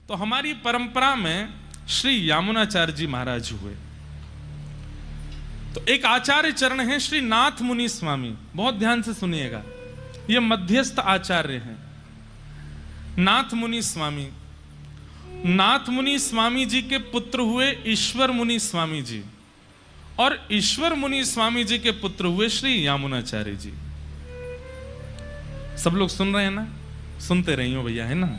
तो हमारी परंपरा में श्री यामुनाचार्य जी महाराज हुए। तो एक आचार्य चरण है श्री नाथ मुनि स्वामी, बहुत ध्यान से सुनिएगा, ये मध्यस्थ आचार्य हैं नाथ मुनि स्वामी। नाथ मुनि स्वामी जी के पुत्र हुए ईश्वर मुनि स्वामी जी, और ईश्वर मुनि स्वामी जी के पुत्र हुए श्री यामुनाचार्य जी। सब लोग सुन रहे हैं ना? सुनते रहियो भैया, है ना?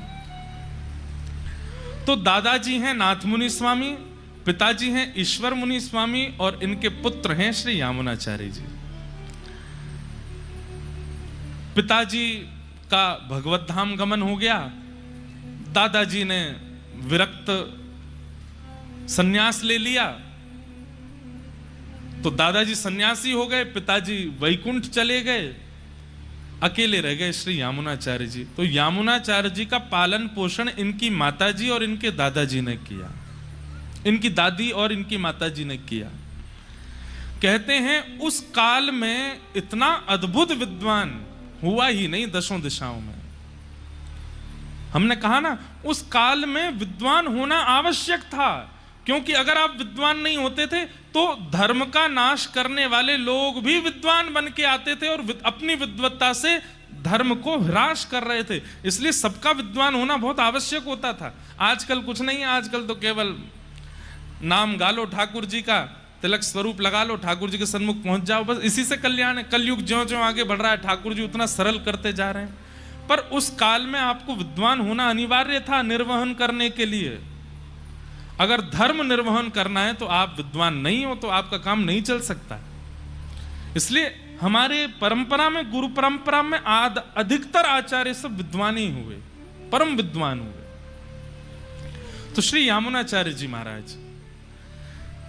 तो दादाजी हैं नाथ मुनि स्वामी, पिताजी हैं ईश्वर मुनि स्वामी, और इनके पुत्र हैं श्री यामुनाचार्य जी। पिताजी का भगवत धाम गमन हो गया, दादाजी ने विरक्त सन्यास ले लिया, तो दादाजी सन्यासी हो गए, पिताजी वैकुंठ चले गए, अकेले रह गए श्री यामुनाचार्य जी। तो यामुनाचार्य जी का पालन पोषण इनकी माताजी और इनके दादाजी ने किया, इनकी दादी और इनकी माताजी ने किया। कहते हैं उस काल में इतना अद्भुत विद्वान हुआ ही नहीं दशों दिशाओं में। हमने कहा ना, उस काल में विद्वान होना आवश्यक था, क्योंकि अगर आप विद्वान नहीं होते थे तो धर्म का नाश करने वाले लोग भी विद्वान बन के आते थे और अपनी विद्वत्ता से धर्म को ह्रास कर रहे थे। इसलिए सबका विद्वान होना बहुत आवश्यक होता था। आजकल कुछ नहीं है, आजकल तो केवल नाम गा लो ठाकुर जी का, तिलक स्वरूप लगा लो, ठाकुर जी के सन्मुख पहुंच जाओ, बस इसी से कल्याण है। कलयुग ज्यों-ज्यों आगे बढ़ रहा है, ठाकुर जी उतना सरल करते जा रहे हैं। पर उस काल में आपको विद्वान होना अनिवार्य था निर्वहन करने के लिए। अगर धर्म निर्वहन करना है तो आप विद्वान नहीं हो तो आपका काम नहीं चल सकता। इसलिए हमारे परंपरा में, गुरु परंपरा में अधिकतर आचार्य सब विद्वान ही हुए, परम विद्वान हुए। तो श्री यामुनाचार्य जी महाराज,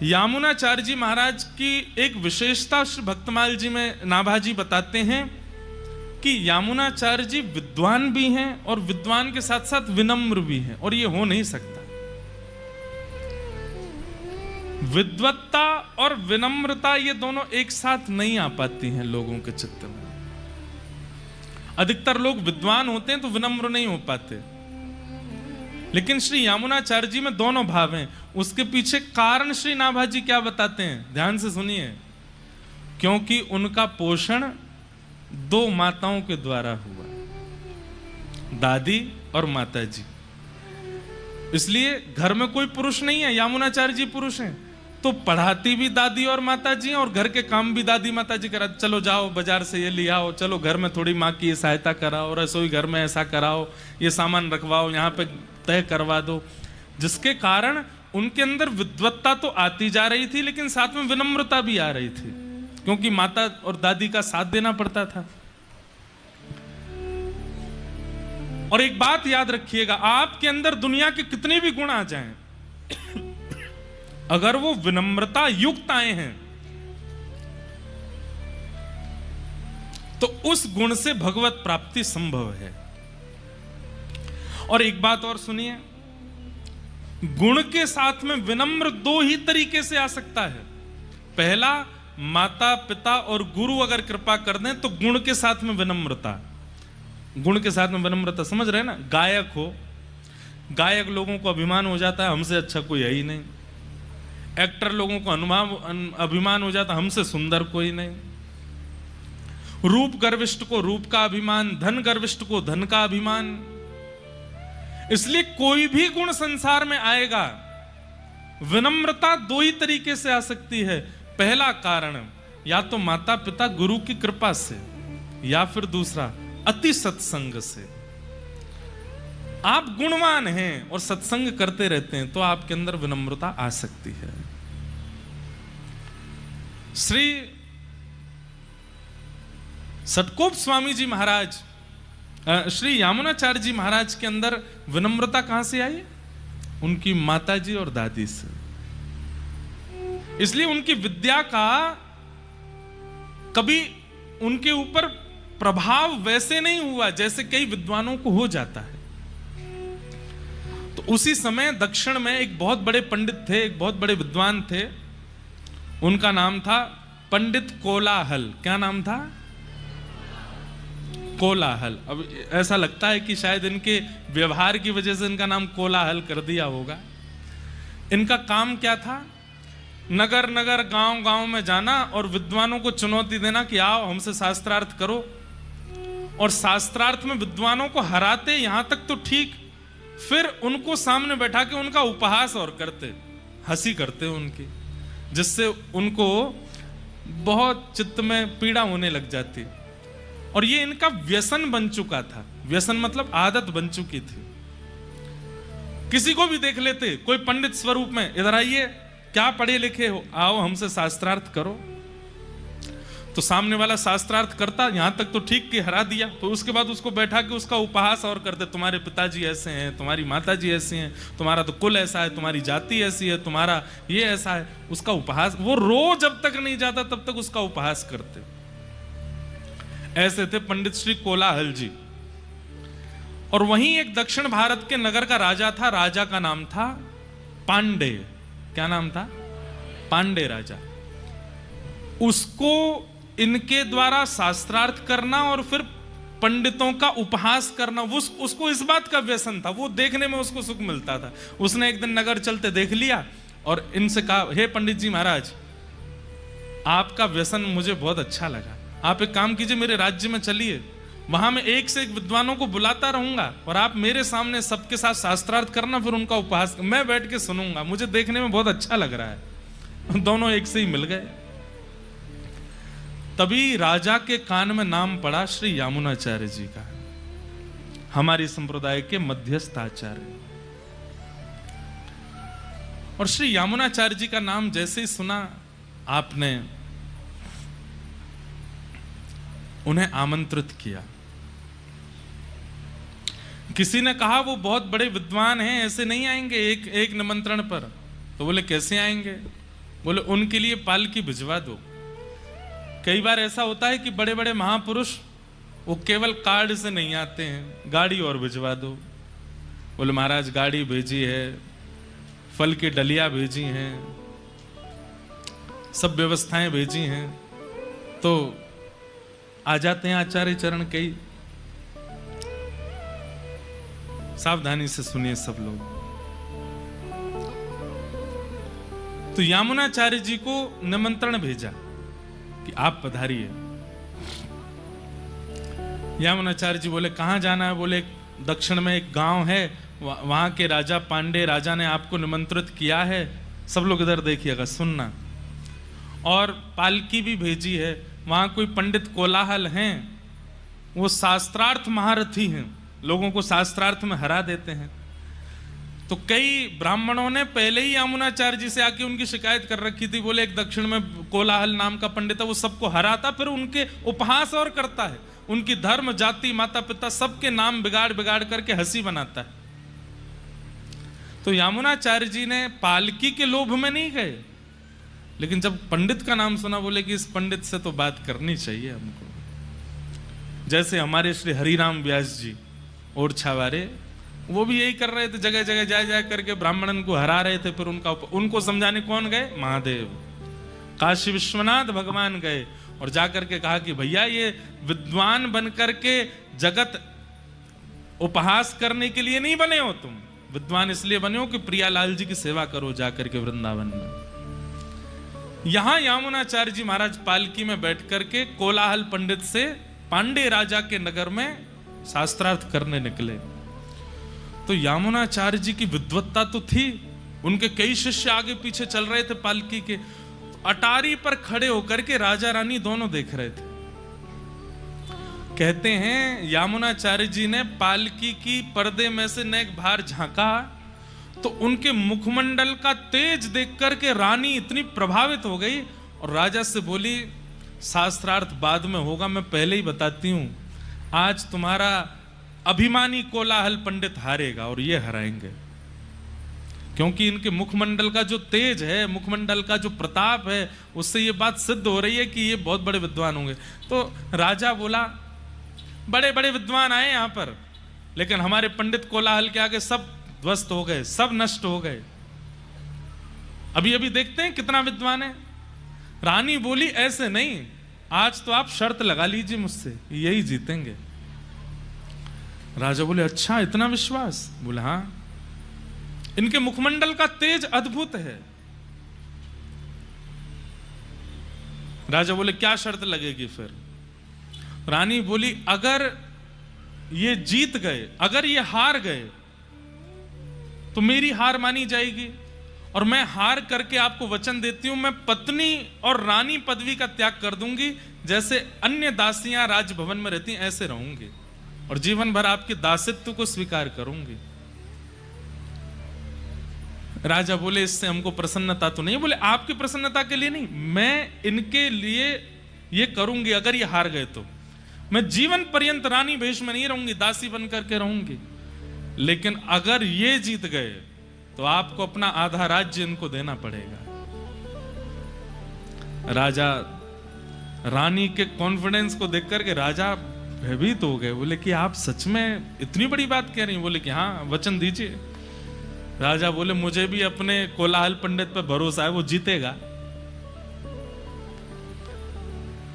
यामुनाचार्य जी महाराज की एक विशेषता श्री भक्तमाल जी में नाभाजी बताते हैं कि यामुनाचार्य जी विद्वान भी हैं और विद्वान के साथ साथ विनम्र भी हैं, और ये हो नहीं सकता। विद्वत्ता और विनम्रता ये दोनों एक साथ नहीं आ पाती हैं लोगों के चित्त में। अधिकतर लोग विद्वान होते हैं तो विनम्र नहीं हो पाते, लेकिन श्री यामुनाचार्य जी में दोनों भाव हैं। उसके पीछे कारण श्री नाभाजी क्या बताते हैं, ध्यान से सुनिए। क्योंकि उनका पोषण दो माताओं के द्वारा हुआ, दादी और माता जी। इसलिए घर में कोई पुरुष नहीं है, यामुनाचार्य जी पुरुष हैं, तो पढ़ाती भी दादी और माता जी, और घर के काम भी दादी माता जी करा। चलो जाओ बाजार से ये ले आओ, चलो घर में थोड़ी माँ की ये सहायता कराओ, रसोई घर में ऐसा कराओ, ये सामान रखवाओ, यहाँ पे तय करवा दो। जिसके कारण उनके अंदर विद्वत्ता तो आती जा रही थी, लेकिन साथ में विनम्रता भी आ रही थी, क्योंकि माता और दादी का साथ देना पड़ता था। और एक बात याद रखिएगा, आपके अंदर दुनिया के कितने भी गुण आ जाएं, अगर वो विनम्रता युक्त आए हैं तो उस गुण से भगवत प्राप्ति संभव है। और एक बात और सुनिए, गुण के साथ में विनम्र दो ही तरीके से आ सकता है। पहला, माता पिता और गुरु अगर कृपा कर दें तो गुण के साथ में विनम्रता, गुण के साथ में विनम्रता, समझ रहे हैं ना? गायक हो, गायक लोगों को अभिमान हो जाता है हमसे अच्छा कोई है ही नहीं। एक्टर लोगों को अभिमान हो जाता है हमसे सुंदर कोई नहीं। रूप गर्विष्ठ को रूप का अभिमान, धन गर्विष्ठ को धन का अभिमान। इसलिए कोई भी गुण संसार में आएगा, विनम्रता दो ही तरीके से आ सकती है। पहला कारण, या तो माता पिता गुरु की कृपा से, या फिर दूसरा अति सत्संग से। आप गुणवान हैं और सत्संग करते रहते हैं तो आपके अंदर विनम्रता आ सकती है। श्री सटकोप स्वामी जी महाराज, श्री यामुनाचार्य जी महाराज के अंदर विनम्रता कहां से आई? उनकी माताजी और दादी से। इसलिए उनकी विद्या का कभी उनके ऊपर प्रभाव वैसे नहीं हुआ जैसे कई विद्वानों को हो जाता है। तो उसी समय दक्षिण में एक बहुत बड़े पंडित थे, एक बहुत बड़े विद्वान थे, उनका नाम था पंडित कोलाहल। क्या नाम था? कोलाहल। अब ऐसा लगता है कि शायद इनके व्यवहार की वजह से इनका नाम कोलाहल कर दिया होगा। इनका काम क्या था? नगर नगर गांव गांव में जाना और विद्वानों को चुनौती देना कि आओ हमसे शास्त्रार्थ करो, और शास्त्रार्थ में विद्वानों को हराते, यहां तक तो ठीक, फिर उनको सामने बैठा के उनका उपहास और करते, हंसी करते उनकी, जिससे उनको बहुत चित्त में पीड़ा होने लग जाती। और ये इनका व्यसन बन चुका था। व्यसन मतलब आदत बन चुकी थी। किसी को भी देख लेते, कोई पंडित स्वरूप में, इधर आइए, क्या पढ़े लिखे हो, आओ हमसे शास्त्रार्थ करो। तो सामने वाला शास्त्रार्थ करता, यहां तक तो ठीक कि हरा दिया, तो उसके बाद उसको बैठा के उसका उपहास और करते, तुम्हारे पिताजी ऐसे हैं, तुम्हारी माताजी ऐसी हैं, तुम्हारा तो कुल ऐसा है, तुम्हारी जाति ऐसी है, तुम्हारा ये ऐसा है। उसका उपहास, वो रोज जब तक नहीं जाता तब तक उसका उपहास करते। ऐसे थे पंडित श्री कोलाहल जी। और वहीं एक दक्षिण भारत के नगर का राजा था। राजा का नाम था पांडे। क्या नाम था? पांडे राजा। उसको इनके द्वारा शास्त्रार्थ करना और फिर पंडितों का उपहास करना, उसको इस बात का व्यसन था। वो देखने में उसको सुख मिलता था। उसने एक दिन नगर चलते देख लिया और इनसे कहा, हे पंडित जी महाराज, आपका व्यसन मुझे बहुत अच्छा लगा। आप एक काम कीजिए, मेरे राज्य में चलिए, वहां मैं एक से एक विद्वानों को बुलाता रहूंगा और आप मेरे सामने सबके साथ शास्त्रार्थ करना, फिर उनका उपहास मैं बैठ के सुनूंगा। मुझे देखने में बहुत अच्छा लग रहा है। दोनों एक से ही मिल गए। तभी राजा के कान में नाम पड़ा श्री यामुनाचार्य जी का, हमारे संप्रदाय के मध्यस्थ आचार्य। और श्री यामुनाचार्य जी का नाम जैसे ही सुना, आपने उन्हें आमंत्रित किया। किसी ने कहा वो बहुत बड़े विद्वान हैं, ऐसे नहीं आएंगे एक निमंत्रण पर। तो बोले कैसे आएंगे? बोले उनके लिए पालकी भिजवा दो। कई बार ऐसा होता है कि बड़े बड़े महापुरुष वो केवल कार्ड से नहीं आते हैं, गाड़ी और भिजवा दो। बोले महाराज गाड़ी भेजी है, फल की डलिया भेजी हैं, सब व्यवस्थाएं भेजी हैं, तो आ जाते हैं आचार्य चरण। कई सावधानी से सुनिए सब लोग। तो यामुनाचार्य जी को निमंत्रण भेजा कि आप पधारिए। यामुनाचार्य जी बोले कहां जाना है? बोले दक्षिण में एक गांव है, वहां के राजा पांडे राजा ने आपको निमंत्रित किया है। सब लोग इधर देखिएगा, सुनना। और पालकी भी भेजी है। वहां कोई पंडित कोलाहल हैं, वो शास्त्रार्थ महारथी हैं, लोगों को शास्त्रार्थ में हरा देते हैं। तो कई ब्राह्मणों ने पहले ही यामुनाचार्य जी से आके उनकी शिकायत कर रखी थी। बोले एक दक्षिण में कोलाहल नाम का पंडित है, वो सबको हराता, फिर उनके उपहास और करता है, उनकी धर्म जाति माता पिता सबके नाम बिगाड़ बिगाड़ करके हंसी बनाता है। तो यामुनाचार्य जी ने पालकी के लोभ में नहीं गए, लेकिन जब पंडित का नाम सुना, बोले कि इस पंडित से तो बात करनी चाहिए हमको। जैसे हमारे श्री हरिराम व्यास जी और छावारे, वो भी यही कर रहे थे, जगह जगह जा करके ब्राह्मणन को हरा रहे थे। फिर उनको समझाने कौन गए? महादेव, काशी विश्वनाथ भगवान गए और जाकर के कहा कि भैया ये विद्वान बन करके जगत उपहास करने के लिए नहीं बने हो, तुम विद्वान इसलिए बने हो कि प्रियालाल जी की सेवा करो जाकर के वृंदावन में। यहां यामुनाचार्य जी महाराज पालकी में बैठ करके कोलाहल पंडित से पांडे राजा के नगर में शास्त्रार्थ करने निकले। तो यामुनाचार्य जी की विद्वत्ता तो थी, उनके कई शिष्य आगे पीछे चल रहे थे पालकी के। तो अटारी पर खड़े होकर के राजा रानी दोनों देख रहे थे। कहते हैं यामुनाचार्य जी ने पालकी की पर्दे में से नेक बाहर झांका, तो उनके मुखमंडल का तेज देख करके रानी इतनी प्रभावित हो गई और राजा से बोली, शास्त्रार्थ बाद में होगा, मैं पहले ही बताती हूं, आज तुम्हारा अभिमानी कोलाहल पंडित हारेगा और ये हराएंगे। क्योंकि इनके मुखमंडल का जो तेज है, मुखमंडल का जो प्रताप है, उससे ये बात सिद्ध हो रही है कि ये बहुत बड़े विद्वान होंगे। तो राजा बोला, बड़े बड़े विद्वान आए यहां पर, लेकिन हमारे पंडित कोलाहल के आगे सब ध्वस्त हो गए, सब नष्ट हो गए। अभी अभी देखते हैं कितना विद्वान है। रानी बोली, ऐसे नहीं, आज तो आप शर्त लगा लीजिए मुझसे, यही जीतेंगे। राजा बोले अच्छा इतना विश्वास? बोले हाँ, इनके मुखमंडल का तेज अद्भुत है। राजा बोले क्या शर्त लगेगी फिर? रानी बोली अगर ये जीत गए, अगर ये हार गए तो मेरी हार मानी जाएगी, और मैं हार करके आपको वचन देती हूं मैं पत्नी और रानी पदवी का त्याग कर दूंगी, जैसे अन्य दासियां राजभवन में रहती ऐसे रहूंगी, और जीवन भर आपके दासित्व को स्वीकार करूंगी। राजा बोले इससे हमको प्रसन्नता तो नहीं। बोले आपकी प्रसन्नता के लिए नहीं, मैं इनके लिए ये करूंगी। अगर ये हार गए तो मैं जीवन पर्यंत रानी भेष में नहीं रहूंगी, दासी बन करके रहूंगी। लेकिन अगर ये जीत गए तो आपको अपना आधा राज्य इनको देना पड़ेगा। राजा रानी के कॉन्फिडेंस को देख करके राजा भयभीत हो गए। बोले कि आप सच में इतनी बड़ी बात कह रही हैं? बोले कि हाँ, वचन दीजिए। राजा बोले मुझे भी अपने कोलाहल पंडित पर भरोसा है, वो जीतेगा।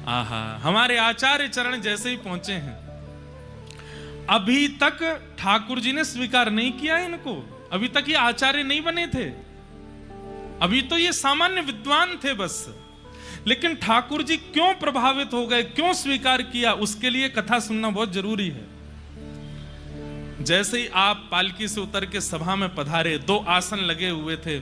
आहा, हमारे आचार्य चरण जैसे ही पहुंचे हैं, अभी तक ठाकुर जी ने स्वीकार नहीं किया इनको, अभी तक ये आचार्य नहीं बने थे, अभी तो ये सामान्य विद्वान थे बस। लेकिन ठाकुर जी क्यों प्रभावित हो गए, क्यों स्वीकार किया, उसके लिए कथा सुनना बहुत जरूरी है। जैसे ही आप पालकी से उतर के सभा में पधारे, 2 आसन लगे हुए थे,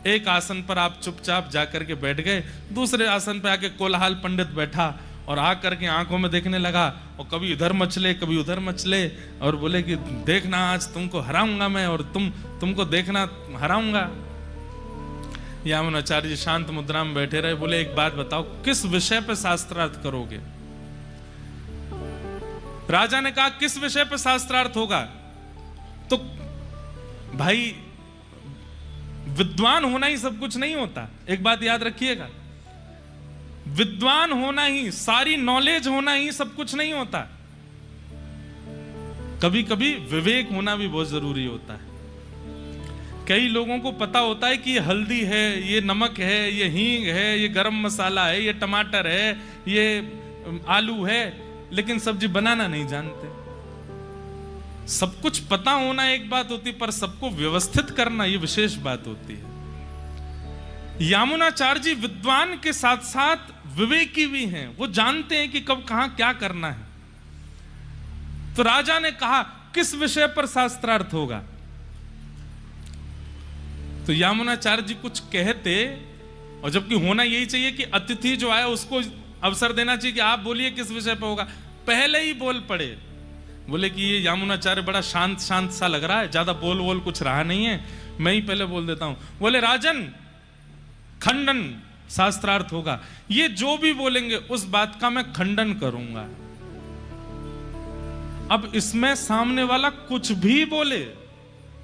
एक आसन पर आप चुपचाप जाकर के बैठ गए, दूसरे आसन पर आके कोलाहल पंडित बैठा और आकर के आंखों में देखने लगा, और कभी इधर मचले कभी उधर मचले, और बोले कि देखना आज तुमको हराऊंगा मैं, और तुमको देखना हराऊंगा। यामुनाचार्य जी शांत मुद्रा में बैठे रहे। बोले एक बात बताओ, किस विषय पर शास्त्रार्थ करोगे? राजा ने कहा किस विषय पर शास्त्रार्थ होगा? तो भाई विद्वान होना ही सब कुछ नहीं होता, एक बात याद रखिएगा। विद्वान होना ही, सारी नॉलेज होना ही सब कुछ नहीं होता। कभी कभी विवेक होना भी बहुत जरूरी होता है। कई लोगों को पता होता है कि ये हल्दी है, ये नमक है, ये हींग है, ये गरम मसाला है, ये टमाटर है, ये आलू है, लेकिन सब्जी बनाना नहीं जानते। सब कुछ पता होना एक बात होती, पर सबको व्यवस्थित करना ये विशेष बात होती है। यामुनाचार्य जी विद्वान के साथ साथ विवेकी भी हैं, वो जानते हैं कि कब कहां क्या करना है। तो राजा ने कहा किस विषय पर शास्त्रार्थ होगा? तो यामुनाचार्य जी कुछ कहते, और जबकि होना यही चाहिए कि अतिथि जो आया उसको अवसर देना चाहिए कि आप बोलिए किस विषय पर होगा। पहले ही बोल पड़े। बोले कि ये यामुनाचार्य बड़ा शांत शांत सा लग रहा है, ज्यादा बोल कुछ रहा नहीं है, मैं ही पहले बोल देता हूं। बोले राजन, खंडन शास्त्रार्थ होगा, ये जो भी बोलेंगे उस बात का मैं खंडन करूंगा। अब इसमें सामने वाला कुछ भी बोले,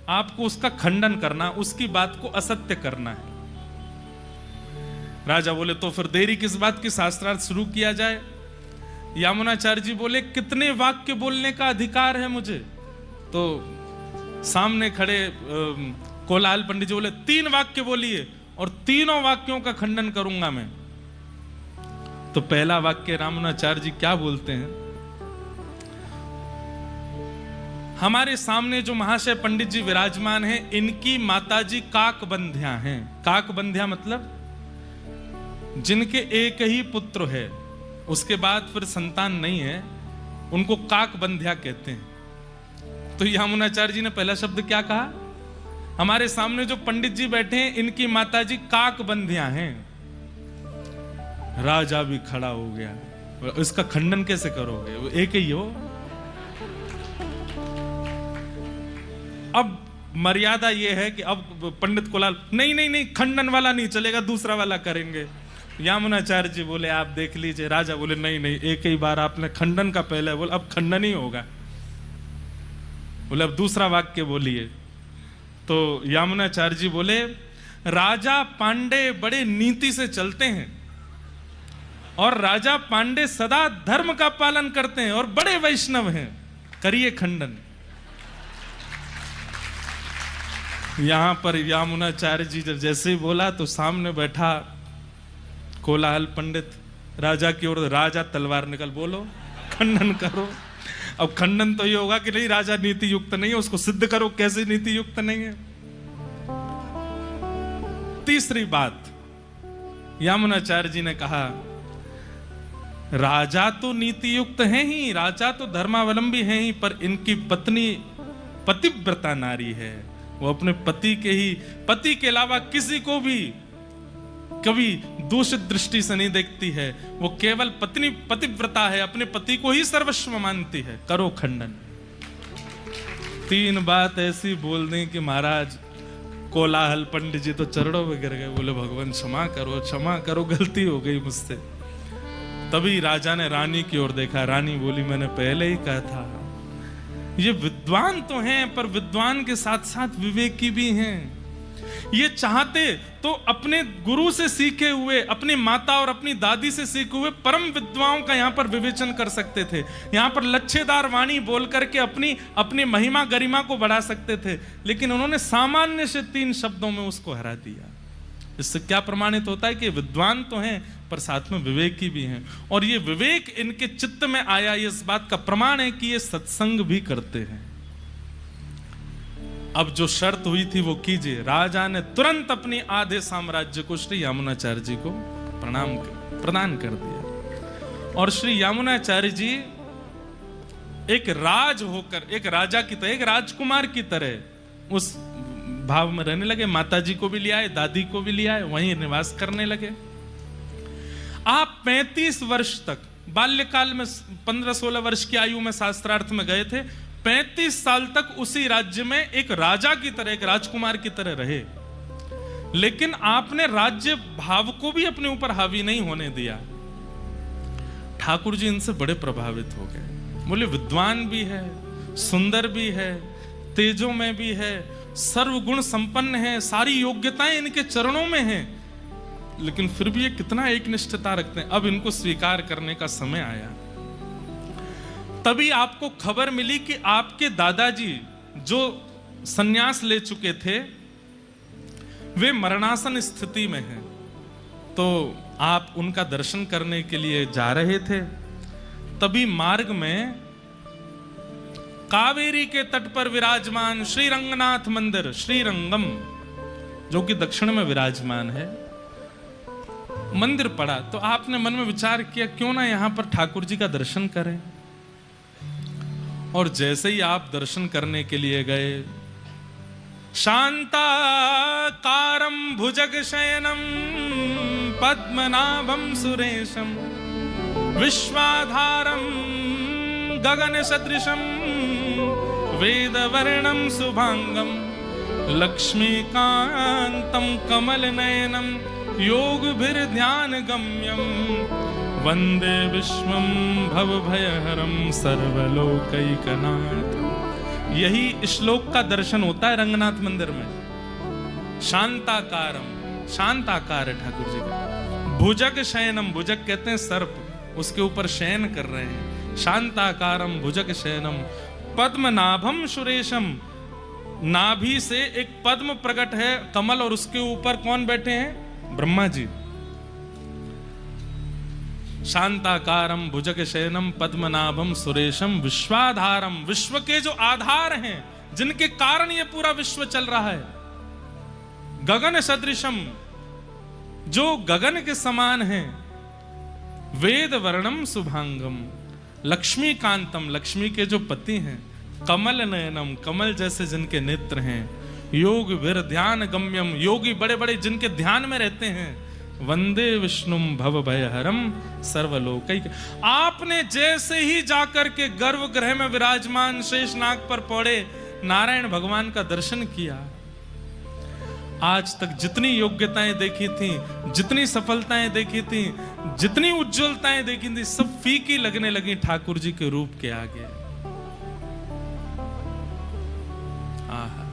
आपको उसका खंडन करना, उसकी बात को असत्य करना है। राजा बोले तो फिर देरी किस बात की, शास्त्रार्थ शुरू किया जाए। यामुनाचार्य जी बोले कितने वाक्य बोलने का अधिकार है मुझे? तो सामने खड़े कोलाहल पंडित जी बोले 3 वाक्य बोलिए, और तीनों वाक्यों का खंडन करूंगा मैं। तो पहला वाक्य यामुनाचार्य जी क्या बोलते हैं? हमारे सामने जो महाशय पंडित जी विराजमान हैं, इनकी माताजी काकबंध्या हैं। काकबंध्या मतलब जिनके एक ही पुत्र है, उसके बाद फिर संतान नहीं है, उनको काकबंध्या कहते हैं। तो यामुनाचार्य जी ने पहला शब्द क्या कहा? हमारे सामने जो पंडित जी बैठे हैं, इनकी माताजी काकबंध्या हैं। राजा भी खड़ा हो गया। इसका खंडन कैसे करोगे? वो एक ही हो। अब मर्यादा यह है कि अब पंडित कोलाहल नहीं, खंडन वाला नहीं चलेगा, दूसरा वाला करेंगे। यामुनाचार्य जी बोले आप देख लीजिए। राजा बोले नहीं, एक ही बार आपने खंडन का पहले बोला, अब खंडन ही होगा। बोले अब दूसरा वाक्य बोलिए। तो यामुनाचार्य जी बोले राजा पांडे बड़े नीति से चलते हैं, और राजा पांडे सदा धर्म का पालन करते हैं, और बड़े वैष्णव हैं, करिए खंडन। यहां पर यामुनाचार्य जी जब जैसे ही बोला, तो सामने बैठा कोलाहल पंडित राजा की ओर, राजा तलवार निकल, बोलो खंडन करो। अब खंडन तो ये होगा कि नहीं, राजा नीति युक्त नहीं है, उसको सिद्ध करो कैसे नीति युक्त नहीं है। तीसरी बात, यामुनाचार्य जी ने कहा, राजा तो नीति युक्त है ही, राजा तो धर्मावलंबी है ही, पर इनकी पत्नी पतिव्रता नारी है। वो अपने पति के अलावा किसी को भी कभी दूषित दृष्टि से नहीं देखती है। वो केवल पतिव्रता है, अपने पति को ही सर्वस्व मानती है। करो खंडन। 3 बात ऐसी बोल दें कि महाराज कोलाहल, पंडित जी तो चरणों में गिर गए, बोले भगवान क्षमा करो, गलती हो गई मुझसे। तभी राजा ने रानी की ओर देखा, रानी बोली मैंने पहले ही कहा था। ये विद्वान तो हैं, पर विद्वान के साथ साथ विवेकी भी हैं। ये चाहते तो अपने गुरु से सीखे हुए, अपनी माता और अपनी दादी से सीखे हुए परम विद्वाओं का यहाँ पर विवेचन कर सकते थे। यहाँ पर लच्छेदार वाणी बोल करके अपनी महिमा गरिमा को बढ़ा सकते थे, लेकिन उन्होंने सामान्य से 3 शब्दों में उसको हरा दिया। इससे क्या प्रमाणित होता है कि विद्वान तो हैं, पर साथ में विवेकी भी हैं। और ये विवेक इनके चित्त में आया, ये इस बात का प्रमाण है कि ये सत्संग भी करते हैं। अब जो शर्त हुई थी वो कीजिए। राजा ने तुरंत अपनी आधे साम्राज्य को श्री यामुनाचार्य जी को प्रदान कर दिया। और श्री यामुनाचार्य जी एक राजा की तरह, एक राजकुमार की तरह उस भाव में रहने लगे। माता जी को भी ले आए, दादी को भी ले आए, वहीं निवास करने लगे। आप 35 वर्ष तक, बाल्यकाल में 15-16 वर्ष की आयु में शास्त्रार्थ में गए थे, 35 साल तक उसी राज्य में एक राजा की तरह, एक राजकुमार की तरह रहे। लेकिन आपने राज्य भाव को भी अपने ऊपर हावी नहीं होने दिया। ठाकुर जी इनसे बड़े प्रभावित हो गए। बोले विद्वान भी है, सुंदर भी है, तेजों में भी है, सर्वगुण संपन्न है, सारी योग्यताएं इनके चरणों में हैं, लेकिन फिर भी ये कितना एकनिष्ठता रखते हैं। अब इनको स्वीकार करने का समय आया। तभी आपको खबर मिली कि आपके दादाजी जो संन्यास ले चुके थे, वे मरणासन स्थिति में हैं। तो आप उनका दर्शन करने के लिए जा रहे थे। तभी मार्ग में कावेरी के तट पर विराजमान श्री रंगनाथ मंदिर, श्रीरंगम, जो कि दक्षिण में विराजमान है, मंदिर पड़ा। तो आपने मन में विचार किया क्यों ना यहां पर ठाकुर जी का दर्शन करें। और जैसे ही आप दर्शन करने के लिए गए, शांताकारं भुजगशयनं पद्मनाभं सुरेशं विश्वाधारं गगनसदृशं वेदवर्णं शुभांगं लक्ष्मीकान्तं कमलनयनं योगभिर्ध्यानगम्यं वंदे विश्वं भवभयहरं सर्वलोकैकनाथं। यही श्लोक का दर्शन होता है रंगनाथ मंदिर में। शांताकारम, शांत आकार है ठाकुर जी का। भुजग शयनम, भुजग कहते हैं सर्प, उसके ऊपर शयन कर रहे हैं। शांताकारम भुजग शयनम पद्मनाभम सुरेशम, नाभि से एक पद्म प्रकट है, कमल, और उसके ऊपर कौन बैठे हैं? ब्रह्मा जी। शांताकारम भुजग शयनम पद्मनाभम सुरेशम विश्वाधारम, विश्व के जो आधार हैं, जिनके कारण ये पूरा विश्व चल रहा है। गगन सदृशम, जो गगन के समान है। वेद वर्णम शुभांगम, लक्ष्मी कांतम, लक्ष्मी के जो पति हैं। कमल नयनम, कमल जैसे जिनके नेत्र हैं। योग वीर ध्यान गम्यम, योगी बड़े बड़े जिनके ध्यान में रहते हैं। वंदे विष्णुम भव भयहरम सर्वलोकैक। आपने जैसे ही जाकर के गर्भगृह में विराजमान शेषनाग पर पौड़े नारायण भगवान का दर्शन किया, आज तक जितनी योग्यताएं देखी थी, जितनी सफलताएं देखी थी, जितनी उज्जवलताएं देखी थी, सब फीकी लगने लगी ठाकुर जी के रूप के आगे। आहा,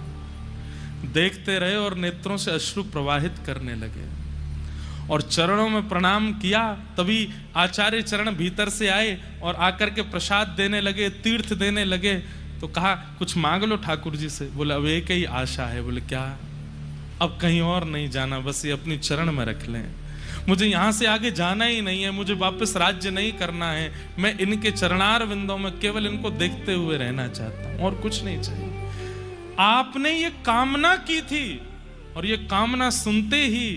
देखते रहे और नेत्रों से अश्रु प्रवाहित करने लगे और चरणों में प्रणाम किया। तभी आचार्य चरण भीतर से आए और आकर के प्रसाद देने लगे, तीर्थ देने लगे। तो कहा कुछ मांग लो ठाकुर जी से। बोले अब एक ही आशा है। बोले क्या? अब कहीं और नहीं जाना, बस ये अपनी चरण में रख लें। मुझे यहाँ से आगे जाना ही नहीं है, मुझे वापस राज्य नहीं करना है, मैं इनके चरणार विंदों में केवल इनको देखते हुए रहना चाहता हूं, और कुछ नहीं चाहिए। आपने ये कामना की थी और ये कामना सुनते ही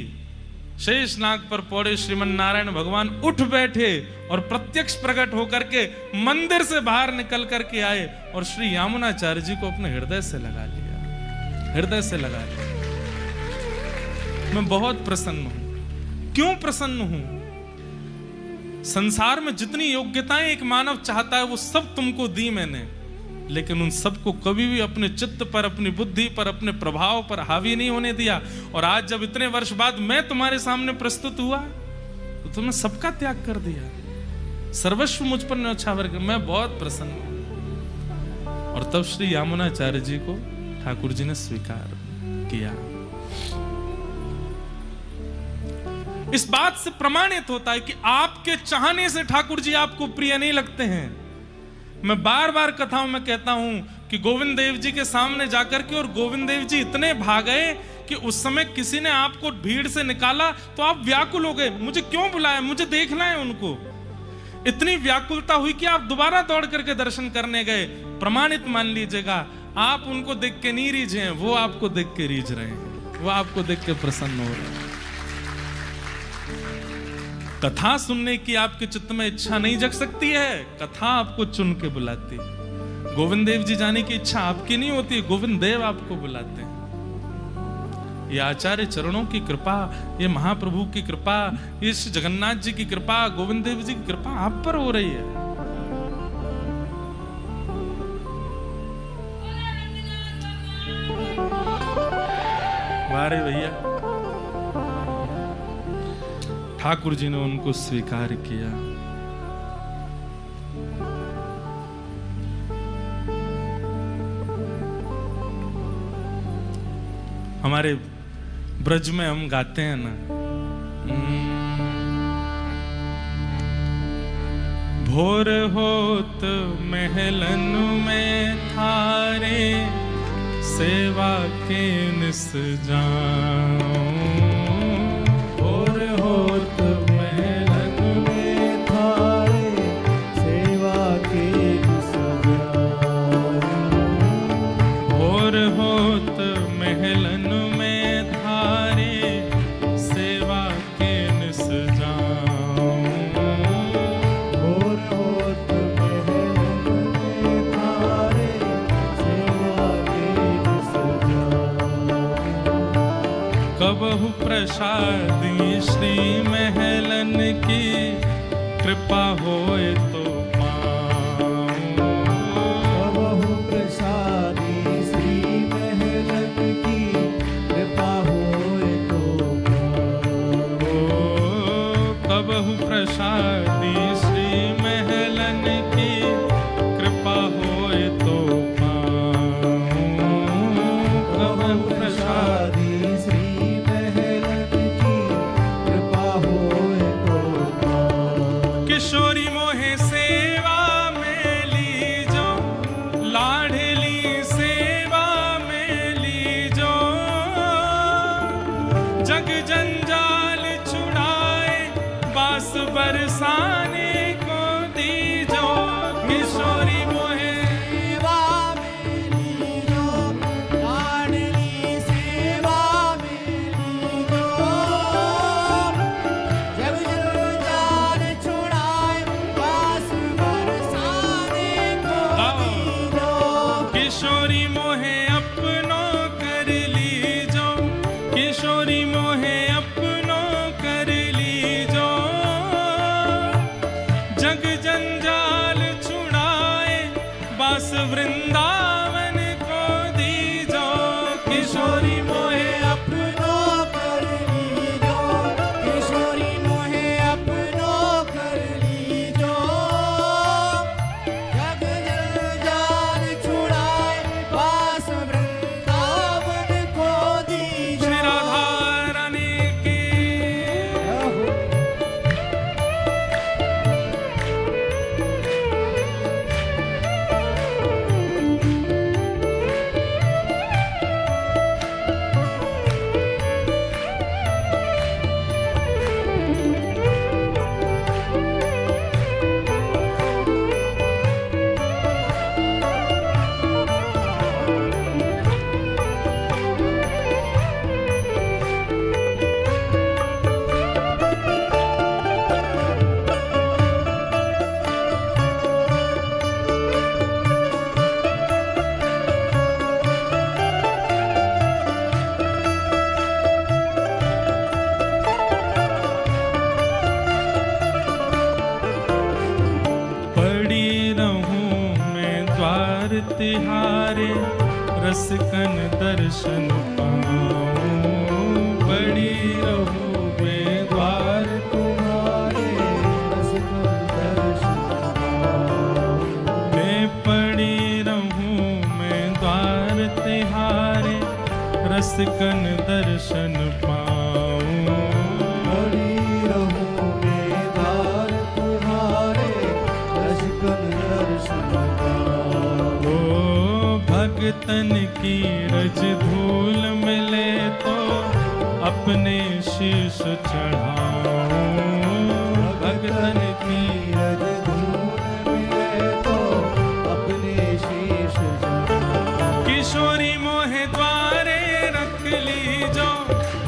शेषनाग पर पौड़े श्रीमन नारायण भगवान उठ बैठे और प्रत्यक्ष प्रकट होकर के मंदिर से बाहर निकल करके आए और श्री यामुनाचार्य जी को अपने हृदय से लगा लिया, हृदय से लगा लिया। मैं बहुत प्रसन्न हूं। क्यों प्रसन्न हूं? संसार में जितनी योग्यताएं एक मानव चाहता है वो सब तुमको दी मैंने, लेकिन उन सबको कभी भी अपने चित्त पर, अपनी बुद्धि पर, अपने प्रभाव पर हावी नहीं होने दिया। और आज जब इतने वर्ष बाद मैं तुम्हारे सामने प्रस्तुत हुआ तो तुमने सबका त्याग कर दिया, सर्वस्व मुझ पर न्यौछावर कर। मैं बहुत प्रसन्न हूं। और तब श्री यामुनाचार्य जी को ठाकुर जी ने स्वीकार किया। इस बात से प्रमाणित होता है कि आपके चाहने से ठाकुर जी आपको प्रिय नहीं लगते हैं। मैं बार बार कथाओं में कहता हूं कि गोविंद देव जी के सामने जाकर के, और गोविंद देव जी इतने भागे कि उस समय किसी ने आपको भीड़ से निकाला तो आप व्याकुल हो गए, मुझे क्यों बुलाया, मुझे देखना है उनको। इतनी व्याकुलता हुई कि आप दोबारा दौड़ करके दर्शन करने गए। प्रमाणित मान लीजिएगा, आप उनको देख के नहीं रीझे हैं, वो आपको देख के रीझ रहे हैं, वो आपको देख के प्रसन्न हो रहे हैं। कथा सुनने की आपके चित्त में इच्छा नहीं जग सकती है, कथा आपको चुन के बुलाती है। गोविंद देव जी जाने की इच्छा आपकी नहीं होती, गोविंद देव आपको बुलाते हैं। ये आचार्य चरणों की कृपा, ये महाप्रभु की कृपा, ये श्री जगन्नाथ जी की कृपा, गोविंद देव जी की कृपा आप पर हो रही है। वारे भैया, ठाकुर जी ने उनको स्वीकार किया। हमारे ब्रज में हम गाते हैं ना, भोर होत महलन में थारे सेवा के निस जाऊं। होत महलन में थारे सेवा के निस जाऊं। भोर होत महलन में थारे सेवा के निस जाऊं। भोर होत महलन में थारे सेवा के निस जाऊं। कबहु प्रसादी श्री महलन की कृपा होए तो पाऊं। कबहु प्रसादी श्री महलन की कृपा होए तो पाऊं। कबहु प्रसादी श्री महलन की कृपा होए तो पाऊं। कबहु प्रसादी किशोरी मोहे सेवा में लीजो, लाडली सेवा में लीजो। जग जंजाल छुड़ाए बास बरसाने को दीजो। किशोरी मोहे सेवा में लीजो, लाडली सेवा में लीजो। जग जंजाल छुड़ाए बास बरसाने को दीजो। किशोरी मोहे अपनो कर लीजो, किशोरी मोहे अपनो कर लीजो। जग जंजाल छुड़ाए बास वृंदावन को दीजो। किशोरी मोहे अपनो कर लीजो, किशोरी मोहे अपनो कर लीजो। जग जंजाल छुड़ाए बास वृंदावन को दीजो। श्री राधा रानी की तिहारे रसकन दर्शन पाऊं। बड़ी रहूं मैं द्वार तुम्हारे रसकन दर्शन पाऊं। मैं पड़ी रहूं मैं द्वार तिहारे रसकन दर्शन पाऊं। बड़ी रहूं मैं द्वार तुम्हारे रसकन दर्शन पाऊं। ओ भगतन की रज धूल मिले तो अपने शीश चढ़ाऊं। भगतन की रज धूल मिले तो अपने शीश चढ़ाऊं। किशोरी मोहे द्वारे रख ली जो,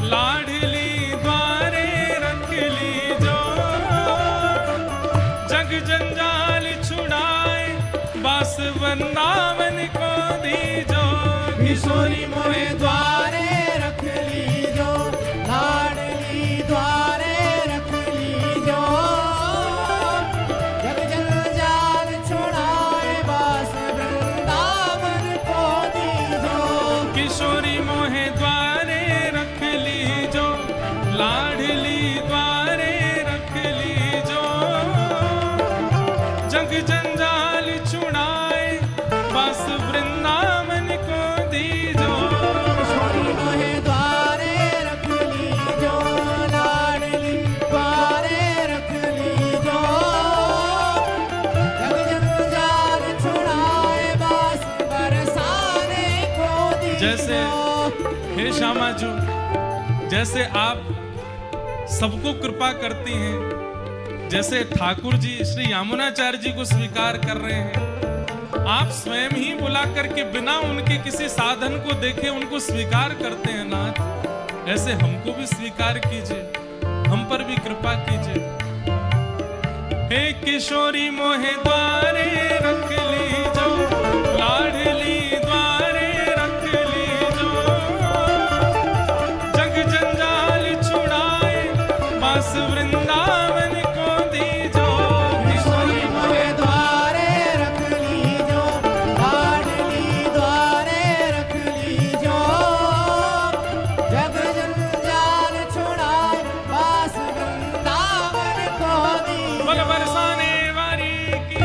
लाडली द्वारे रख ली जो। जग जंजाल छुड़ाए बास वृंदावन को दीजो। किशोरी मोहे द्वारे रख लीजो, लाडली द्वारे रख लीजो। जग जंजाल छुड़ाए बास वृंदावन को दीजो। किशोरी मोहे द्वारे रख लीजो, लाडली द्वारे रख लीजो। जग जंजाल छुड़ाए बस वृंदावन को दीजो। किशोरी मोहे द्वारे रख लीजो, लाडली द्वारे रख लीजो। जग जंजाल छुड़ाए बास बरसाने को दीजो। जैसे हे श्यामा जी, जैसे आप सबको कृपा करती हैं, जैसे ठाकुर जी श्री यामुनाचार्य जी को स्वीकार कर रहे हैं, आप स्वयं ही बुला करके बिना उनके किसी साधन को देखे उनको स्वीकार करते हैं नाथ। ऐसे हमको भी स्वीकार कीजिए, हम पर भी कृपा कीजिए। हे किशोरी मोहे द्वारे रख लीजो, लाडली द्वारे रख लीजो। जग जंजाल छुड़ाए बस वृंदावन को दीजो। किशोरी मोहे द्वारे रख लीजो, लाडली द्वारे रख लीजो। जग जंजाल छुड़ाए बास वृंदावन को दीजो। बल बरसाने वाली की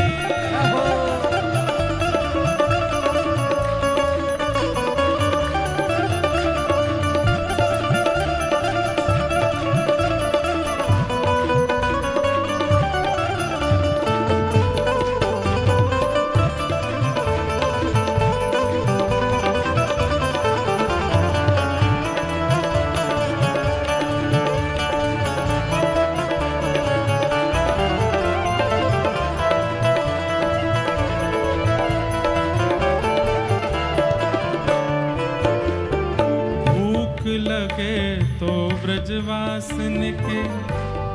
भूख लगे तो ब्रजवासन के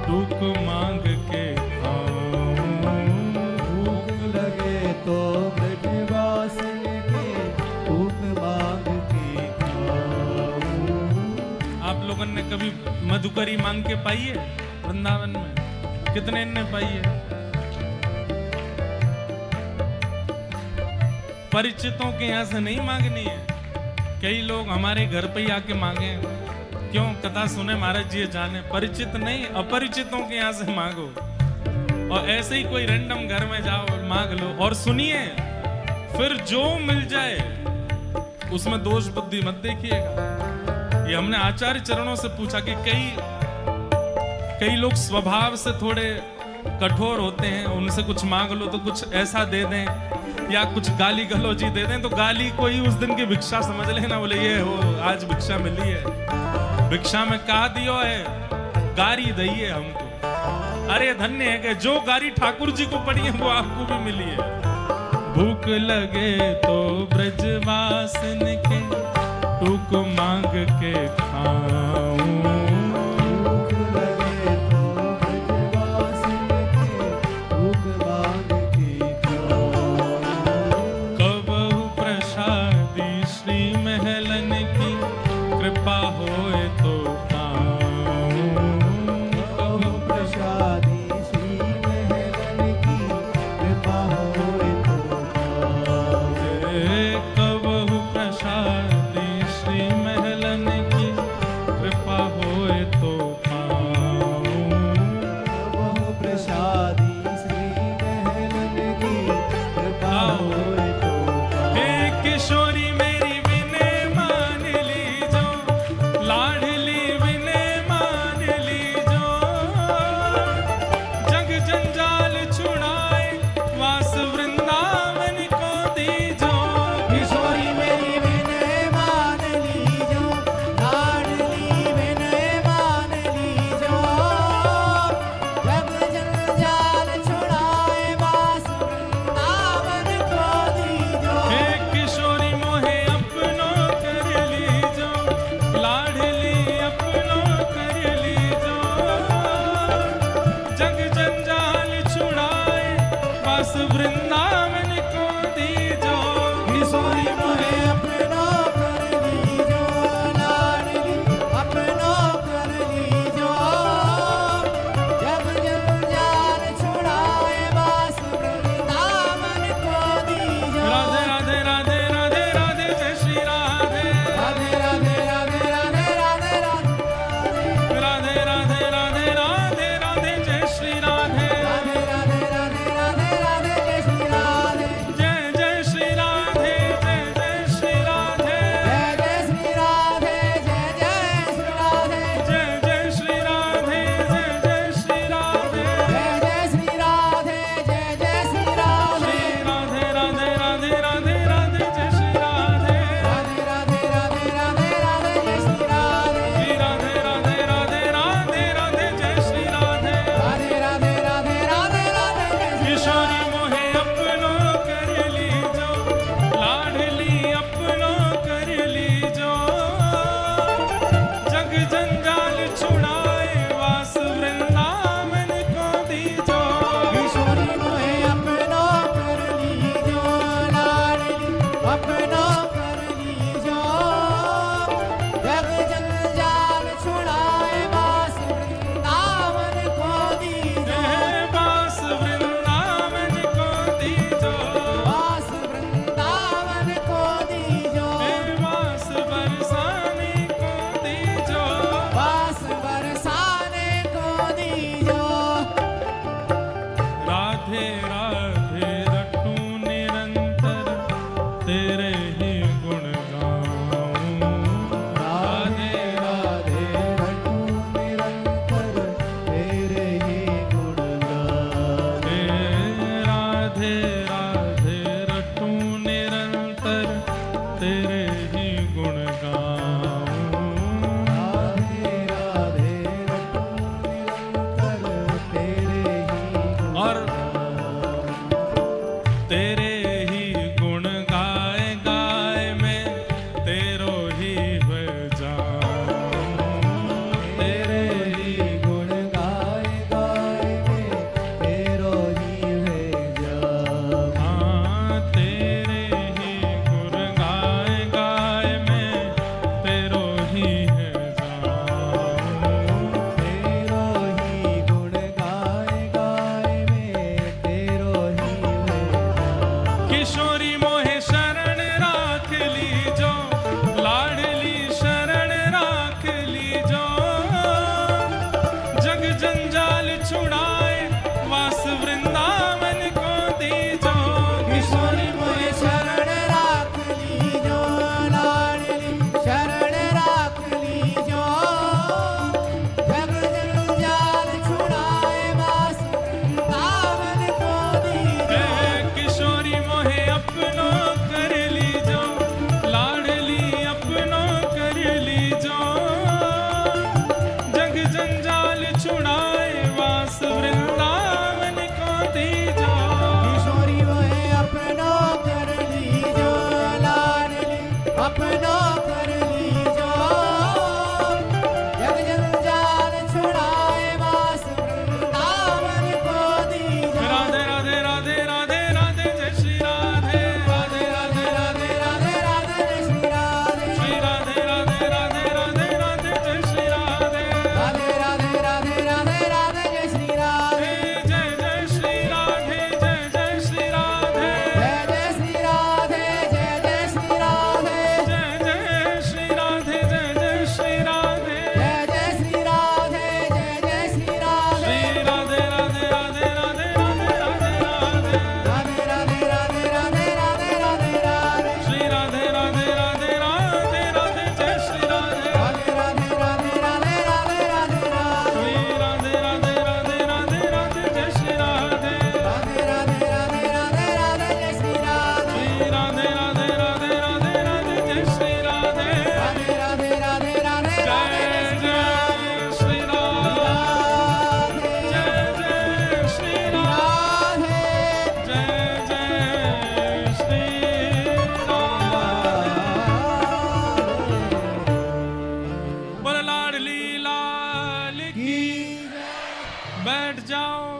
टूक मांग के खाऊं। भूख लगे तो ब्रजवासन के भूख मांग के खाऊं। आप लोगों ने कभी मधुकरी मांग के पाई है वृंदावन में? कितने ने पाई है? परिचितों के यहाँ से नहीं मांगनी है। कई लोग हमारे घर पे ही आके मांगे, क्यों? कथा सुने महाराज जी जाने। परिचित नहीं, अपरिचितों के यहाँ से मांगो। और ऐसे ही कोई रैंडम घर में जाओ और मांग लो। और सुनिए, फिर जो मिल जाए उसमें दोष बुद्धि मत देखिएगा। ये हमने आचार्य चरणों से पूछा कि कई लोग स्वभाव से थोड़े कठोर होते हैं, उनसे कुछ मांग लो तो कुछ ऐसा दे दें या कुछ गाली गलौजी दे दें, तो गाली को ही उस दिन की भिक्षा समझ लेना। बोले ये हो आज भिक्षा मिली है, भिक्षा में कहा दियो है, गारी दई है हमको। अरे धन्य है कि जो गारी ठाकुर जी को पड़ी है वो आपको भी मिली है। भूख लगे तो ब्रजवासन के टूक मांग के खाऊं। भूख लगे तो ब्रजवासन के भूख मांग के खाऊं। कबहु प्रसादी श्री महलन की कृपा होए तो पाऊं। कबहु प्रसादी श्री महलन की कृपा होए तो पाऊं। बैठ जाओ।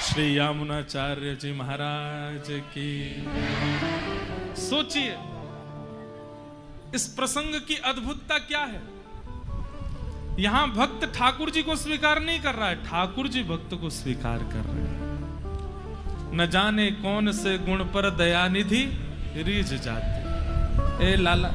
श्री यामुनाचार्य जी महाराज की। सोचिए इस प्रसंग की अद्भुतता क्या है। यहां भक्त ठाकुर जी को स्वीकार नहीं कर रहा है, ठाकुर जी भक्त को स्वीकार कर रहे हैं। न जाने कौन से गुण पर दयानिधि रीझ जाते। ए लाला,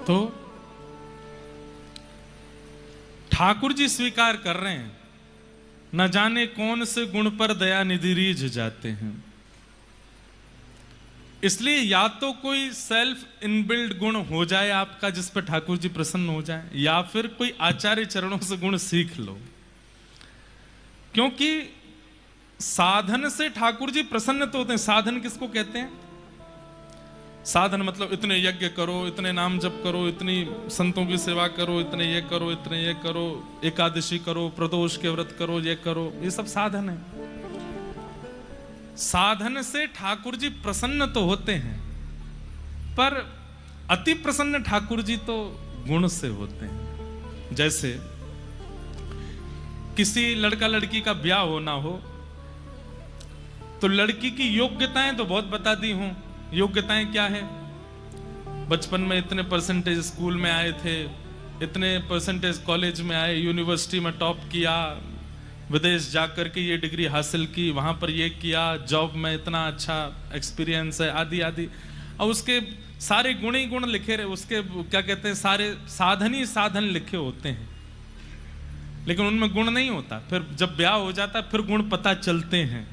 तो ठाकुर जी स्वीकार कर रहे हैं, न जाने कौन से गुण पर दयानिधि रीझ जाते हैं। इसलिए या तो कोई सेल्फ इनबिल्ड गुण हो जाए आपका जिस पर ठाकुर जी प्रसन्न हो जाए, या फिर कोई आचार्य चरणों से गुण सीख लो। क्योंकि साधन से ठाकुर जी प्रसन्न तो होते हैं। साधन किसको कहते हैं? साधन मतलब इतने यज्ञ करो, इतने नाम जप करो, इतनी संतों की सेवा करो, इतने ये करो, इतने ये करो, एकादशी करो, प्रदोष के व्रत करो, ये करो, ये सब साधन है। साधन से ठाकुर जी प्रसन्न तो होते हैं, पर अति प्रसन्न ठाकुर जी तो गुण से होते हैं। जैसे किसी लड़का लड़की का ब्याह होना हो तो लड़की की योग्यताएं तो बहुत बता दी हूं। योग्यताएं क्या है? बचपन में इतने परसेंटेज स्कूल में आए थे, इतने परसेंटेज कॉलेज में आए, यूनिवर्सिटी में टॉप किया, विदेश जाकर के ये डिग्री हासिल की, वहां पर ये किया, जॉब में इतना अच्छा एक्सपीरियंस है, आदि आदि। और उसके सारे गुण ही गुण लिखे रहे, उसके क्या कहते हैं, सारे साधन ही साधन लिखे होते हैं, लेकिन उनमें गुण नहीं होता। फिर जब ब्याह हो जाता फिर गुण पता चलते हैं।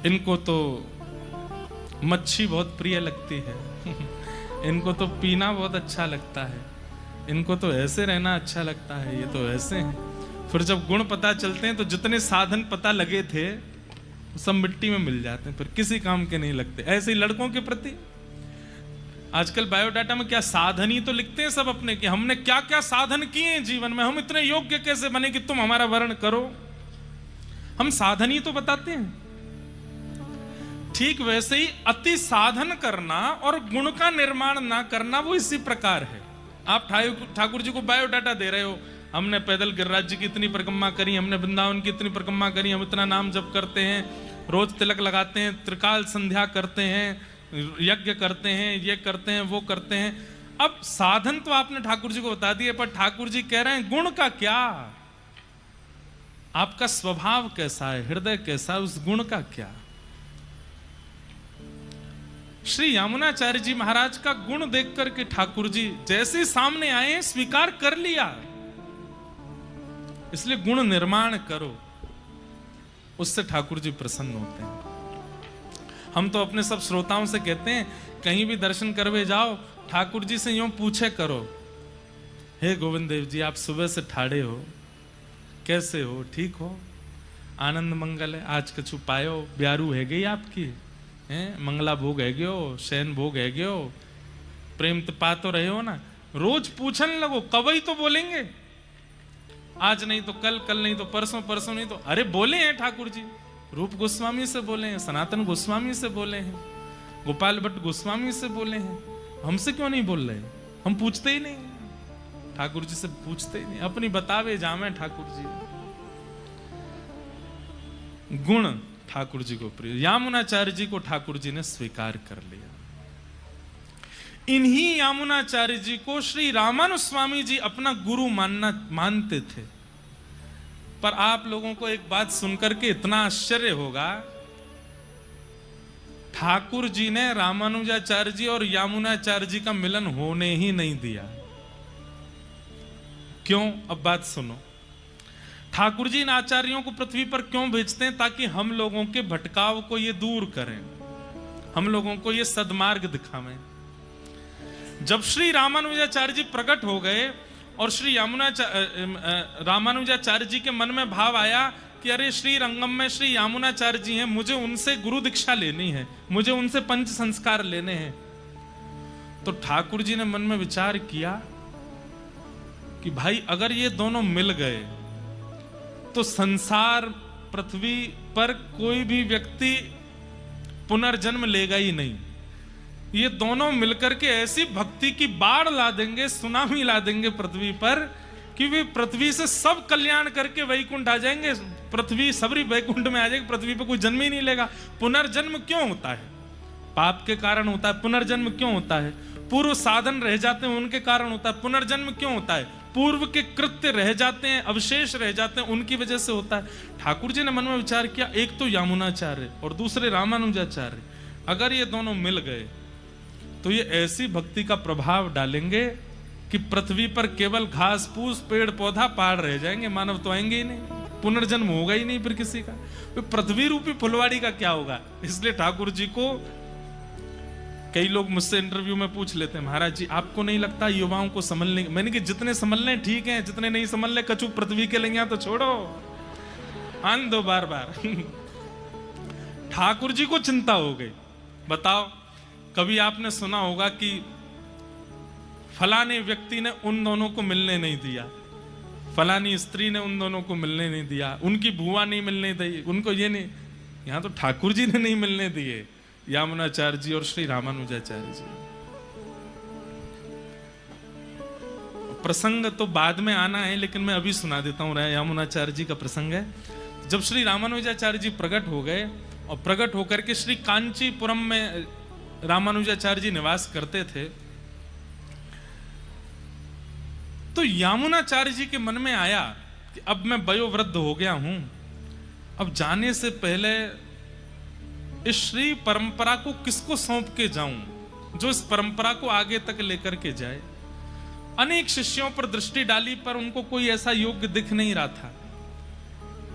इनको तो मच्छी बहुत प्रिय लगती है इनको तो पीना बहुत अच्छा लगता है, इनको तो ऐसे रहना अच्छा लगता है, ये तो ऐसे हैं। फिर जब गुण पता चलते हैं तो जितने साधन पता लगे थे सब मिट्टी में मिल जाते हैं, फिर किसी काम के नहीं लगते। ऐसे ही लड़कों के प्रति आजकल बायोडाटा में क्या साधन ही तो लिखते हैं सब अपने, कि हमने क्या क्या साधन किए हैं जीवन में, हम इतने योग्य कैसे बने कि तुम हमारा वर्ण करो। हम साधन ही तो बताते हैं। ठीक वैसे ही अति साधन करना और गुण का निर्माण ना करना वो इसी प्रकार है। आप ठाकुर जी को बायोडाटा दे रहे हो, हमने पैदल गिरिराज जी की इतनी परिक्रमा करी, हमने वृंदावन की इतनी परिक्रमा करी, हम इतना नाम जप करते हैं, रोज तिलक लगाते हैं, त्रिकाल संध्या करते हैं, यज्ञ करते हैं, ये करते हैं, वो करते हैं। अब साधन तो आपने ठाकुर जी को बता दिए, पर ठाकुर जी कह रहे हैं गुण का क्या? आपका स्वभाव कैसा है, हृदय कैसा है, उस गुण का क्या? श्री यामुनाचार्य जी महाराज का गुण देख करके ठाकुर जी जैसे सामने आए स्वीकार कर लिया। इसलिए गुण निर्माण करो, उससे ठाकुर जी प्रसन्न होते हैं। हम तो अपने सब श्रोताओं से कहते हैं, कहीं भी दर्शन करवे जाओ ठाकुर जी से यूं पूछे करो, हे गोविंद देव जी, आप सुबह से ठाड़े हो, कैसे हो, ठीक हो, आनंद मंगल है, आज कछु पायो, ब्यारू है गई आपकी, मंगला भोग है गयो, शैन भोग है गयो, प्रेम तो पा तो रहे हो ना। रोज पूछने लगो, कवई तो बोलेंगे, आज नहीं तो कल, कल नहीं तो परसों, परसों नहीं तो, अरे बोले हैं ठाकुर जी, रूप गोस्वामी से बोले हैं, सनातन गोस्वामी से बोले हैं, गोपाल भट्ट गोस्वामी से बोले हैं, हमसे क्यों नहीं बोल रहे? हम पूछते ही नहीं, ठाकुर जी से पूछते ही नहीं, अपनी बतावे जामे ठाकुर जी। गुण ठाकुर जी को प्रिय, यामुनाचार्य जी को ठाकुर जी ने स्वीकार कर लिया। इन्हीं यामुनाचार्य जी को श्री रामानुज स्वामी जी अपना गुरु मानते थे। पर आप लोगों को एक बात सुनकर के इतना आश्चर्य होगा, ठाकुर जी ने रामानुजाचार्य जी और यामुनाचार्य जी का मिलन होने ही नहीं दिया। क्यों? अब बात सुनो। ठाकुर जी इन आचार्यों को पृथ्वी पर क्यों भेजते हैं? ताकि हम लोगों के भटकाव को ये दूर करें, हम लोगों को ये सदमार्ग दिखावें। जब श्री रामानुजाचार्य जी प्रकट हो गए और श्री रामानुजाचार्य जी के मन में भाव आया कि अरे श्री रंगम में श्री यामुनाचार्य जी हैं, मुझे उनसे गुरु दीक्षा लेनी है, मुझे उनसे पंच संस्कार लेने हैं। तो ठाकुर जी ने मन में विचार किया कि भाई अगर ये दोनों मिल गए तो संसार पृथ्वी पर कोई भी व्यक्ति पुनर्जन्म लेगा ही नहीं। ये दोनों मिलकर के ऐसी भक्ति की बाढ़ ला देंगे, सुनामी ला देंगे पृथ्वी पर कि वे पृथ्वी से सब कल्याण करके वैकुंठ आ जाएंगे, पृथ्वी सबरी वैकुंठ में आ जाएगी, पृथ्वी पर कोई जन्म ही नहीं लेगा। पुनर्जन्म क्यों होता है? पाप के कारण होता है। पुनर्जन्म क्यों होता है? पूर्व साधन रह जाते हैं, उनके कारण होता है। पुनर्जन्म क्यों होता है? पूर्व के कृत्य रह जाते हैं, अवशेष रह जाते हैं, उनकी वजह से होता है। ठाकुर जी ने मन में विचार किया, एक तो यामुनाचार्य और दूसरे रामानुजाचार्य, अगर ये दोनों मिल गए तो ये ऐसी भक्ति का प्रभाव डालेंगे कि पृथ्वी पर केवल घास फूस पेड़ पौधा पहाड़ रह जाएंगे, मानव तो आएंगे ही नहीं, पुनर्जन्म होगा ही नहीं फिर किसी का। तो पृथ्वी रूपी फुलवाड़ी का क्या होगा? इसलिए ठाकुर जी को कई लोग मुझसे इंटरव्यू में पूछ लेते हैं, महाराज जी आपको नहीं लगता युवाओं को संभल लेंगे? मैंने कि जितने संभल लें ठीक है, जितने नहीं संभल ले कचू पृथ्वी के लेंगे तो छोड़ो, आन दो बार बार। ठाकुर जी को चिंता हो गई। बताओ, कभी आपने सुना होगा कि फलाने व्यक्ति ने उन दोनों को मिलने नहीं दिया, फलानी स्त्री ने उन दोनों को मिलने नहीं दिया, उनकी बुआ नहीं मिलने दी, उनको ये नहीं। यहां तो ठाकुर जी ने नहीं मिलने दिए, यामुनाचार्य जी और श्री रामानुजाचार्य जी। प्रसंग तो बाद में आना है, लेकिन मैं अभी सुना देता हूं। यामुनाचार्य जी का प्रसंग है। जब श्री रामानुजाचार्य जी प्रकट हो गए और प्रकट होकर के श्री कांचीपुरम में रामानुजाचार्य जी निवास करते थे, तो यामुनाचार्य जी के मन में आया कि अब मैं वयोवृद्ध हो गया हूं, अब जाने से पहले इस श्री परंपरा को किसको सौंप के जाऊं जो इस परंपरा को आगे तक लेकर के जाए। अनेक शिष्यों पर दृष्टि डाली पर उनको कोई ऐसा योग्य दिख नहीं रहा था।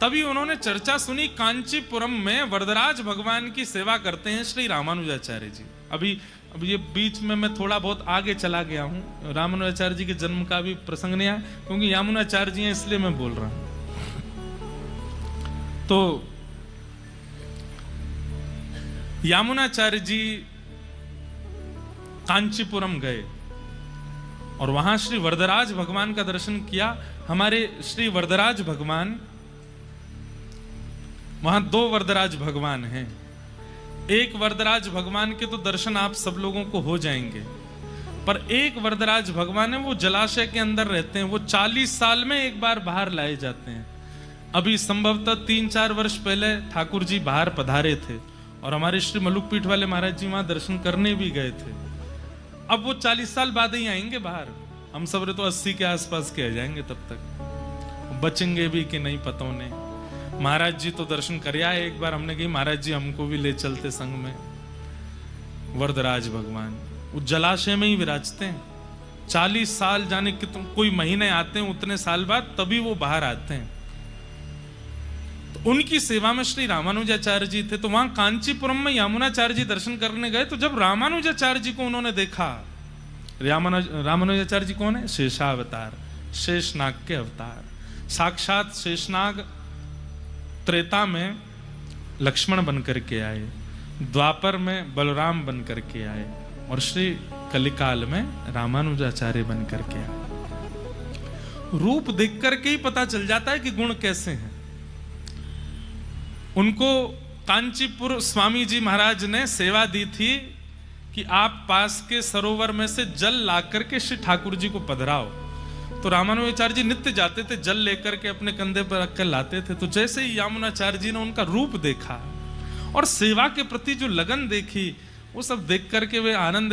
तभी उन्होंने चर्चा सुनी, कांचीपुरम में वरदराज भगवान की सेवा करते हैं श्री रामानुजाचार्य जी। अब ये बीच में मैं थोड़ा बहुत आगे चला गया हूं, रामानुजाचार्य जी के जन्म का भी प्रसंग नहीं आया, क्योंकि यामुनाचार्य जी हैं इसलिए मैं बोल रहा हूं। तो यामुनाचार्य जी कांचीपुरम गए और वहां श्री वरदराज भगवान का दर्शन किया। हमारे श्री वरदराज भगवान, वहां दो वरदराज भगवान हैं। एक वरदराज भगवान के तो दर्शन आप सब लोगों को हो जाएंगे, पर एक वरदराज भगवान है, वो जलाशय के अंदर रहते हैं। वो 40 साल में एक बार बाहर लाए जाते हैं। अभी संभवतः 3-4 वर्ष पहले ठाकुर जी बाहर पधारे थे और हमारे श्री मलुकपीठ वाले महाराज जी वहां दर्शन करने भी गए थे। अब वो 40 साल बाद ही आएंगे बाहर, हम सब तो 80 के आसपास के आ जाएंगे, तब तक बचेंगे भी कि नहीं पता नहीं। महाराज जी तो दर्शन कर आए एक बार, हमने कही महाराज जी हमको भी ले चलते संग में। वरदराज भगवान वो जलाशय में ही विराजते हैं। 40 साल जाने कितने कोई महीने आते हैं, उतने साल बाद तभी वो बाहर आते हैं। तो उनकी सेवा में श्री रामानुजाचार्य जी थे। तो वहां कांचीपुरम में यामुनाचार्य जी दर्शन करने गए। तो जब रामानुजाचार्य जी को उन्होंने देखा, रामानुजाचार्य जी कौन है? शेषावतार, शेषनाग के अवतार। साक्षात शेषनाग त्रेता में लक्ष्मण बन करके आए, द्वापर में बलराम बन करके आए और श्री कलिकाल में रामानुजाचार्य बन करके आए। रूप देख करके ही पता चल जाता है कि गुण कैसे हैं। उनको कांचीपुर स्वामी जी महाराज ने सेवा दी थी कि आप पास के सरोवर में से जल ला करके श्री ठाकुर जी को पधराओ। तो रामानुजाचार्य जी नित्य जाते थे, जल लेकर के अपने कंधे पर रखकर लाते थे। तो जैसे ही यामुनाचार्य जी ने उनका रूप देखा और सेवा के प्रति जो लगन देखी, वो सब देख करके वे आनंद